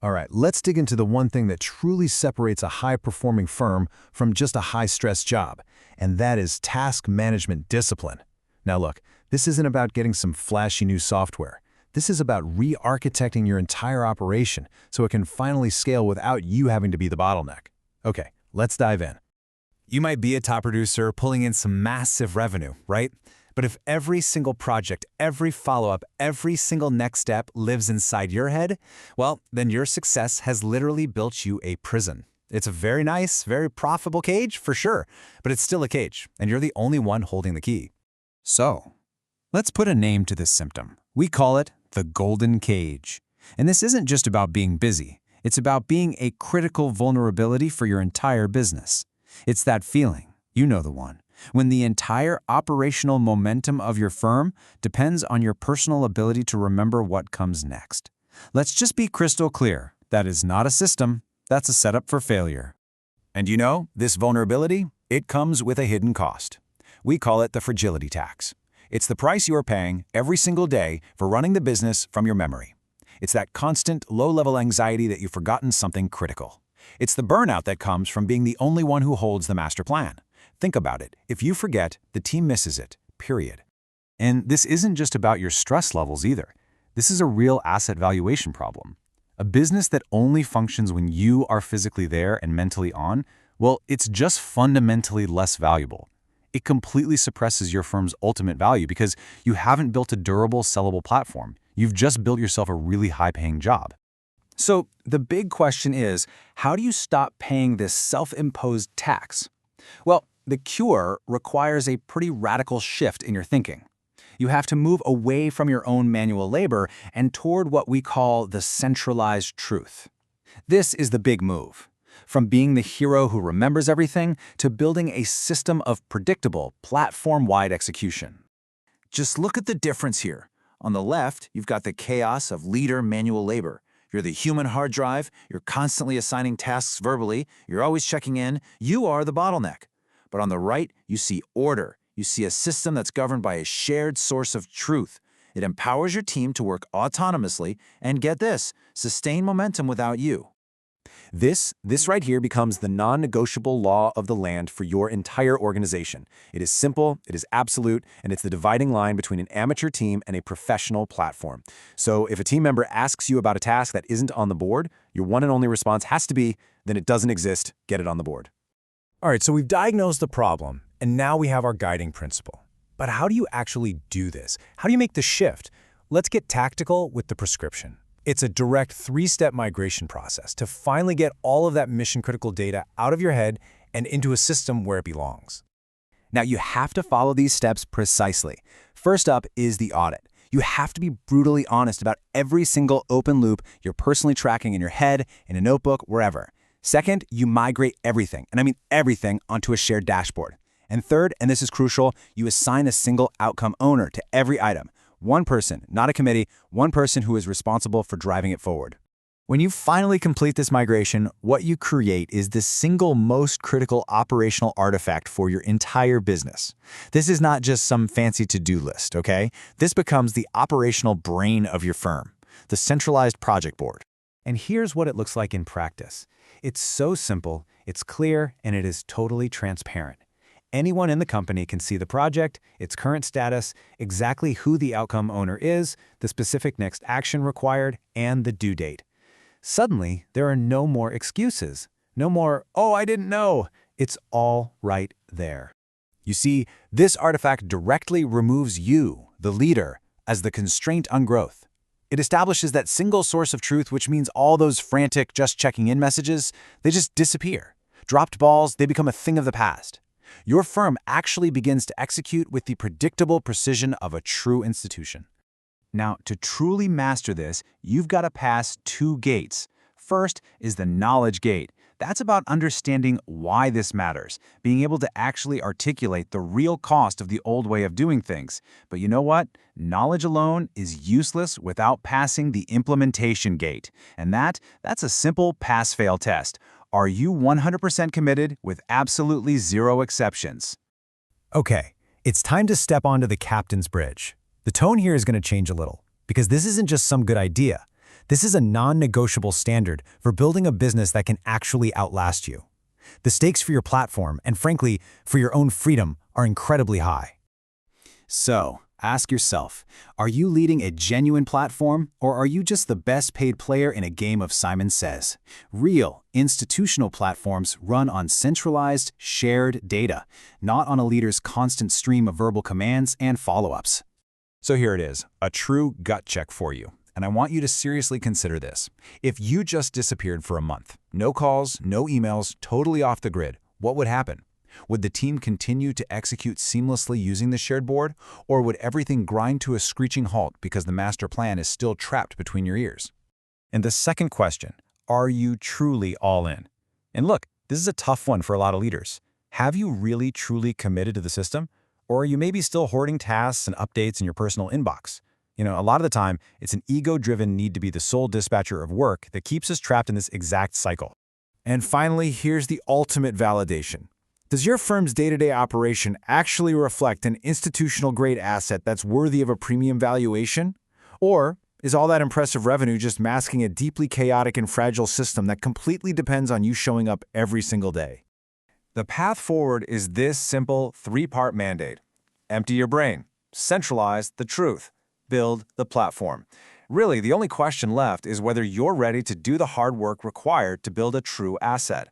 All right, let's dig into the one thing that truly separates a high-performing firm from just a high-stress job, and that is task management discipline. Now look, this isn't about getting some flashy new software. This is about re-architecting your entire operation so it can finally scale without you having to be the bottleneck. Okay, let's dive in. You might be a top producer pulling in some massive revenue, right? But if every single project, every follow-up, every single next step lives inside your head, well, then your success has literally built you a prison. It's a very nice, very profitable cage, for sure, but it's still a cage, and you're the only one holding the key. So, let's put a name to this symptom. We call it the golden cage. And this isn't just about being busy. It's about being a critical vulnerability for your entire business. It's that feeling, you know the one, when the entire operational momentum of your firm depends on your personal ability to remember what comes next. Let's just be crystal clear. That is not a system. That's a setup for failure. And you know, this vulnerability, it comes with a hidden cost. We call it the fragility tax. It's the price you're paying every single day for running the business from your memory. It's that constant, low-level anxiety that you've forgotten something critical. It's the burnout that comes from being the only one who holds the master plan. Think about it. If you forget, the team misses it, period. And this isn't just about your stress levels either. This is a real asset valuation problem. A business that only functions when you are physically there and mentally on, well, it's just fundamentally less valuable. It completely suppresses your firm's ultimate value because you haven't built a durable, sellable platform. You've just built yourself a really high-paying job. So the big question is, how do you stop paying this self-imposed tax? Well, the cure requires a pretty radical shift in your thinking. You have to move away from your own manual labor and toward what we call the centralized truth. This is the big move. From being the hero who remembers everything to building a system of predictable, platform-wide execution. Just look at the difference here. On the left, you've got the chaos of leader manual labor. You're the human hard drive, you're constantly assigning tasks verbally, you're always checking in, you are the bottleneck. But on the right, you see order. You see a system that's governed by a shared source of truth. It empowers your team to work autonomously and, get this, sustain momentum without you. This right here becomes the non-negotiable law of the land for your entire organization. It is simple, it is absolute, and it's the dividing line between an amateur team and a professional platform. So if a team member asks you about a task that isn't on the board, your one and only response has to be, then it doesn't exist, get it on the board. All right, so we've diagnosed the problem, and now we have our guiding principle. But how do you actually do this? How do you make the shift? Let's get tactical with the prescription. It's a direct three-step migration process to finally get all of that mission-critical data out of your head and into a system where it belongs. Now, you have to follow these steps precisely. First up is the audit. You have to be brutally honest about every single open loop you're personally tracking in your head, in a notebook, wherever. Second, you migrate everything, and I mean everything, onto a shared dashboard. And third, and this is crucial, you assign a single outcome owner to every item. One person, not a committee, one person who is responsible for driving it forward. When you finally complete this migration, what you create is the single most critical operational artifact for your entire business. This is not just some fancy to-do list, okay? This becomes the operational brain of your firm, the centralized project board. And here's what it looks like in practice. It's so simple, it's clear, and it is totally transparent. Anyone in the company can see the project, its current status, exactly who the outcome owner is, the specific next action required, and the due date. Suddenly, there are no more excuses. No more, "Oh, I didn't know." It's all right there. You see, this artifact directly removes you, the leader, as the constraint on growth. It establishes that single source of truth, which means all those frantic just checking in messages, they just disappear. Dropped balls, they become a thing of the past. Your firm actually begins to execute with the predictable precision of a true institution. Now, to truly master this, you've got to pass two gates. First is the knowledge gate. That's about understanding why this matters, being able to actually articulate the real cost of the old way of doing things. But you know what? Knowledge alone is useless without passing the implementation gate. And that's a simple pass-fail test. Are you 100% committed with absolutely zero exceptions? Okay, it's time to step onto the captain's bridge. The tone here is going to change a little, because this isn't just some good idea. This is a non-negotiable standard for building a business that can actually outlast you. The stakes for your platform, and frankly, for your own freedom, are incredibly high. So, ask yourself, are you leading a genuine platform, or are you just the best paid player in a game of Simon Says? Real, institutional platforms run on centralized, shared data, not on a leader's constant stream of verbal commands and follow-ups. So here it is, a true gut check for you. And I want you to seriously consider this. If you just disappeared for a month, no calls, no emails, totally off the grid, what would happen? Would the team continue to execute seamlessly using the shared board, or would everything grind to a screeching halt because the master plan is still trapped between your ears? And the second question, are you truly all in? And look, this is a tough one for a lot of leaders. Have you really truly committed to the system? Or are you maybe still hoarding tasks and updates in your personal inbox? A lot of the time, it's an ego-driven need to be the sole dispatcher of work that keeps us trapped in this exact cycle. And finally, here's the ultimate validation. Does your firm's day-to-day operation actually reflect an institutional-grade asset that's worthy of a premium valuation? Or is all that impressive revenue just masking a deeply chaotic and fragile system that completely depends on you showing up every single day? The path forward is this simple three-part mandate. Empty your brain. Centralize the truth. Build the platform. Really, the only question left is whether you're ready to do the hard work required to build a true asset.